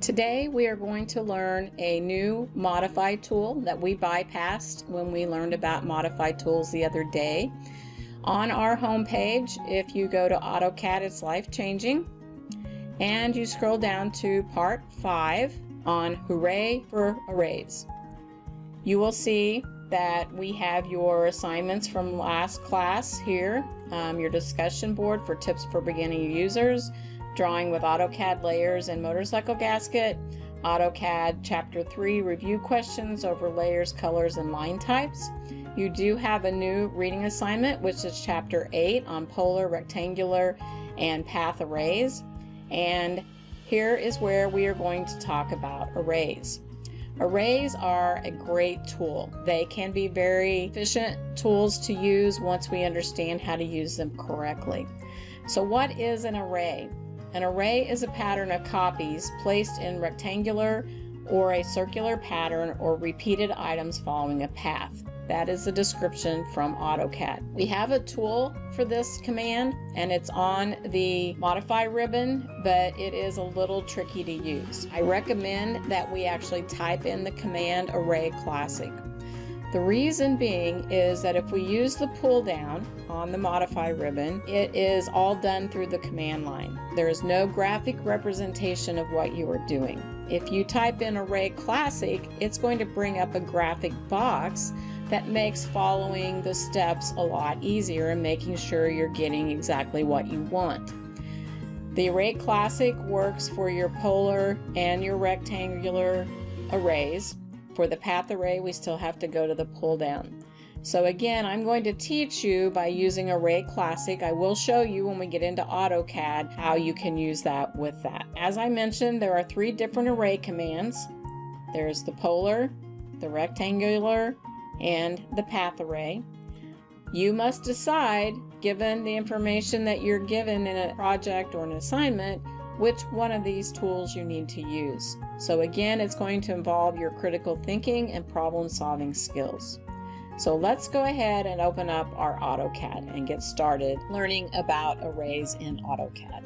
Today we are going to learn a new modify tool that we bypassed when we learned about modify tools the other day. On our home page, if you go to AutoCAD, it's life-changing, and you scroll down to part 5 on Hooray for Arrays. You will see that we have your assignments from last class here, your discussion board for tips for beginning users, drawing with AutoCAD layers and motorcycle gasket, AutoCAD Chapter 3 review questions over layers, colors, and line types. You do have a new reading assignment, which is Chapter 8 on polar, rectangular, and path arrays. And here is where we are going to talk about arrays. Arrays are a great tool. They can be very efficient tools to use once we understand how to use them correctly. So what is an array? An array is a pattern of copies placed in rectangular or a circular pattern or repeated items following a path. That is the description from AutoCAD. We have a tool for this command, and it's on the modify ribbon, but it is a little tricky to use. I recommend that we actually type in the command array classic. The reason being is that if we use the pull down on the modify ribbon, it is all done through the command line. There is no graphic representation of what you are doing. If you type in array classic, it's going to bring up a graphic box that makes following the steps a lot easier and making sure you're getting exactly what you want. The array classic works for your polar and your rectangular arrays. For the path array, we still have to go to the pull down. So again, I'm going to teach you by using Array Classic. I will show you when we get into AutoCAD how you can use that with that. As I mentioned, there are 3 different array commands. There's the polar, the rectangular, and the path array. You must decide, given the information that you're given in a project or an assignment, which one of these tools you need to use. So again, it's going to involve your critical thinking and problem-solving skills. So let's go ahead and open up our AutoCAD and get started learning about arrays in AutoCAD.